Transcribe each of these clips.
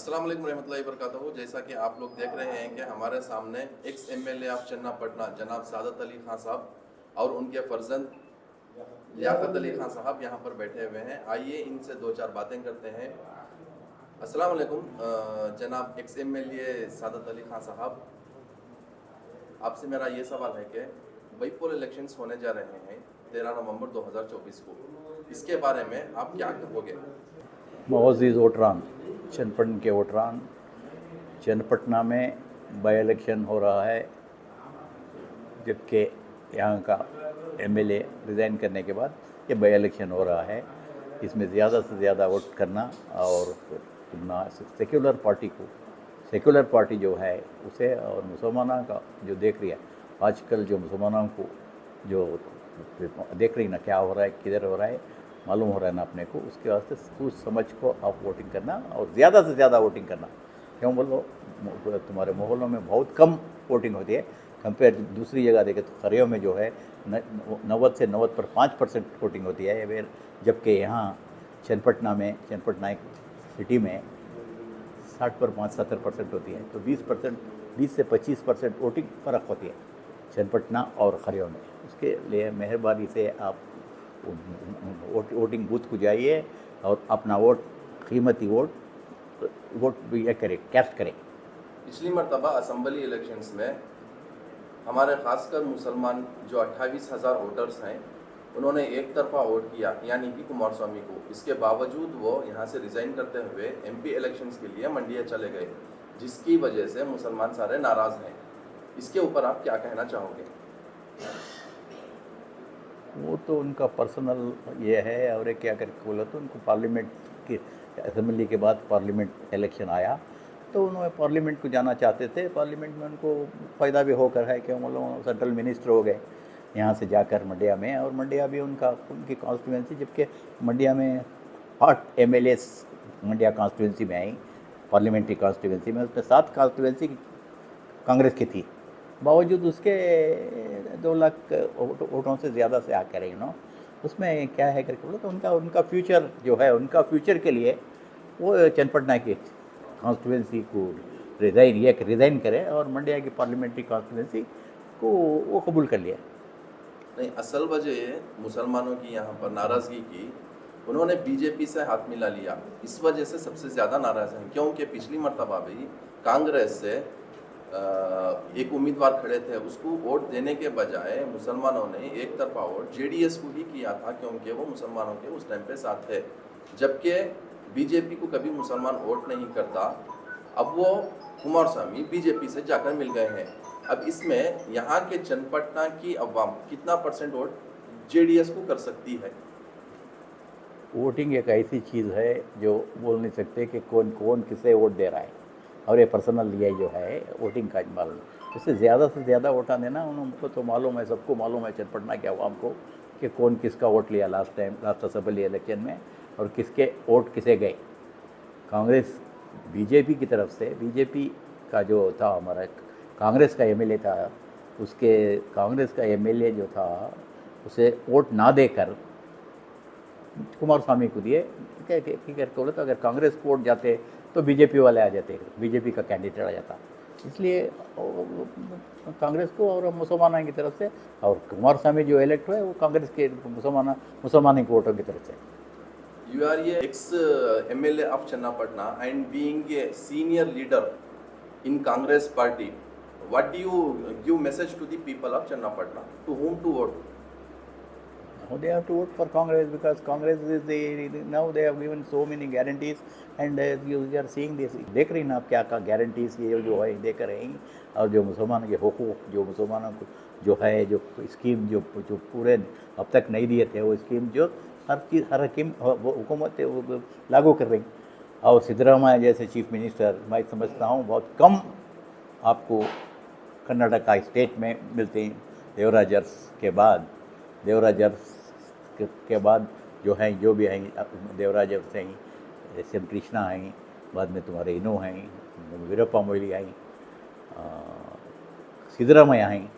अस्सलाम वालेकुम रहमतुल्लाहि व बरकातहू। जैसा कि आप लोग देख रहे हैं कि हमारे सामने एक्स एमएलए ऑफ चन्नापटना जनाब सादत अली खान साहब और उनके फर्जंद लियाकत अली खान साहब यहाँ पर बैठे हुए हैं। आइए इनसे दो चार बातें करते हैं। अस्सलाम वालेकुम जनाब एक्स एमएलए सादत अली खान साहब, आपसे मेरा ये सवाल है कि बाईपोल इलेक्शंस होने जा रहे हैं 13 नवंबर 2024 को, इसके बारे में आप क्या कहोगे? मोअज़्ज़िज़ वोटरान, चन्नपटना के वोटरान, चन्नपटना में बाई इलेक्शन हो रहा है, जबकि यहाँ का एमएलए रिज़ाइन करने के बाद ये बाई इलेक्शन हो रहा है। इसमें ज़्यादा से ज़्यादा वोट करना और चुनना सेक्युलर पार्टी जो है उसे, और मुसलमानों का जो देख रही है आजकल, जो मुसलमानों को जो देख रही ना क्या हो रहा है, किधर हो रहा है, मालूम हो रहा है ना अपने को, उसके वास्ते सोच समझ को आप वोटिंग करना और ज़्यादा से ज़्यादा वोटिंग करना। क्यों बोलो, तुम्हारे मोहल्लों में बहुत कम वोटिंग होती है कंपेयर दूसरी जगह देखें तो खरियों में जो है 90 से 95% वोटिंग होती है, जबकि यहाँ चन्नपटना एक सिटी में 60% होती है। तो 20 से 25% वोटिंग फ़र्क होती है चन्नपटना और खरियों में। उसके लिए मेहरबानी से आप वोटिंग बूथ को जाइए और अपना कीमती वोट भी करें, कैस्ट करें। पिछली मरतबा असम्बली इलेक्शंस में हमारे खासकर मुसलमान जो 28,000 वोटर्स हैं, उन्होंने एक तरफा वोट किया, यानी कि कुमारस्वामी को। इसके बावजूद वो यहाँ से रिज़ाइन करते हुए एमपी इलेक्शंस के लिए मंडिया चले गए, जिसकी वजह से मुसलमान सारे नाराज़ हैं। इसके ऊपर आप क्या कहना चाहोगे? वो तो उनका पर्सनल ये है, और क्या करके बोला तो उनको पार्लियामेंट की असेंबली के बाद पार्लियामेंट इलेक्शन आया तो उन्होंने पार्लियामेंट को जाना चाहते थे। पार्लियामेंट में उनको फ़ायदा भी होकर है कि वो सेंट्रल मिनिस्टर हो गए यहाँ से जाकर मंडिया में, और मंडिया भी उनकी कॉन्स्टिट्यूंसी, जबकि मंडिया में 8 एमएलएस मंडिया कॉन्स्टिट्यूंसी में आई, पार्लियामेंट्री कॉन्स्टिट्यूंसी में, उसमें 7 कॉन्स्टिट्यूंसी कांग्रेस की थी। बावजूद उसके 2 लाख वोटों से ज़्यादा से आकर रही नो, उसमें क्या है करके बोलो तो उनका फ्यूचर जो है, उनका फ्यूचर के लिए वो चन्नपटना की कॉन्स्टिट्यूंसी को रिज़ाइन करे और मंडिया की पार्लियामेंट्री कॉन्स्टिट्यूंसी को वो कबूल कर लिया। नहीं, असल वजह मुसलमानों की यहाँ पर नाराज़गी की, उन्होंने बीजेपी से हाथ मिला लिया, इस वजह से सबसे ज़्यादा नाराज़ हैं। क्योंकि पिछली मरतबा भी कांग्रेस से एक उम्मीदवार खड़े थे, उसको वोट देने के बजाय मुसलमानों ने एक तरफा वोट जेडीएस को ही किया था, क्योंकि वो मुसलमानों के उस टाइम पे साथ थे। जबकि बीजेपी को कभी मुसलमान वोट नहीं करता। अब वो कुमारस्वामी बीजेपी से जाकर मिल गए हैं। अब इसमें यहाँ के चन्नपटना की अवाम कितना % वोट जेडीएस को कर सकती है? वोटिंग एक ऐसी चीज़ है जो बोल नहीं सकते कि कौन किसे वोट दे रहा है, और ये पर्सनल ये जो है वोटिंग का मालूम, इससे ज़्यादा से ज़्यादा वोटा देना उनको तो मालूम है, सबको मालूम है चन्नपटना के अवाम को कि कौन किसका वोट लिया लास्ट असेंबली इलेक्शन में, और किसके वोट किसे गए। कांग्रेस बीजेपी की तरफ से, बीजेपी का जो था हमारा कांग्रेस का एमएलए था, उसके कांग्रेस का एमएलए जो था उसे वोट ना देकर कुमारस्वामी को दिए। क्या बोले तो अगर कांग्रेस को वोट जाते तो बीजेपी वाले आ जाते, बीजेपी का कैंडिडेट आ जाता, इसलिए कांग्रेस को और मुसलमानों की तरफ से, और कुमारस्वामी जो इलेक्ट हुए वो कांग्रेस के मुसलमानों के वोटों की तरफ से। You are a ex-MLA of Channapatna and being a senior leader in Congress party, what do you give message to the people of Channapatna? To whom to vote? Now they have to vote for Congress, because Congress is now they have given so many guarantees, and you are seeing this, देख रही ना आप क्या guarantees ये जो है देख रहे हैं, और जो मुसलमानों के हुकूक, जो मुसलमानों को जो है, जो स्कीम जो पूरे अब तक नहीं दिए थे, वो स्कीम जो हर स्कीम हुकूमत लागू कर रही। और सिद्धरामैया जैसे चीफ मिनिस्टर मैं समझता हूँ बहुत कम आपको कर्नाटका स्टेट में मिलते हैं। देवराजर्स के बाद जो हैं, जो भी हैं देवराजर्स हैं, एस एम कृष्णा हैं, बाद में तुम्हारे इनो हैं, वीरप्पा मोइली हैं, सिद्धरामैया हैं।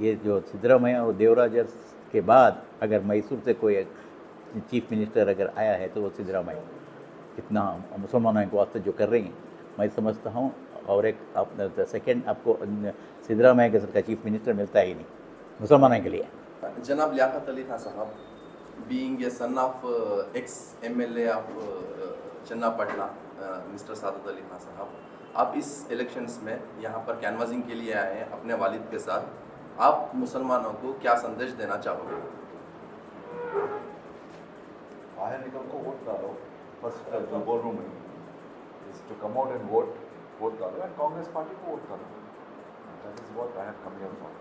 ये जो सिद्धरामैया और देवराजर्स के बाद अगर मैसूर से कोई चीफ मिनिस्टर अगर आया है तो वो सिद्धरामैया। इतना मुसलमानों के वास्ते जो कर रही हैं, मैं समझता हूँ। और एक सेकेंड आपको सिद्धरामैया के सर का चीफ मिनिस्टर मिलता ही नहीं मुसलमानों के लिए। जनाब लियाकत अली खान साहब, being a son of ex MLA of Channapatna, mister Sadat Ali Khan Sahab, आप इस इलेक्शंस में यहाँ पर कैनवासिंग के लिए आए हैं अपने वालिद के साथ, आप मुसलमानों को क्या संदेश देना चाहोगे? बाहर निकल को वोट डालो, फर्स्ट जो बोल रहा हूँ मैं is to come out and vote डालो एंड कांग्रेस पार्टी को वोट करो। That is what I have come here for.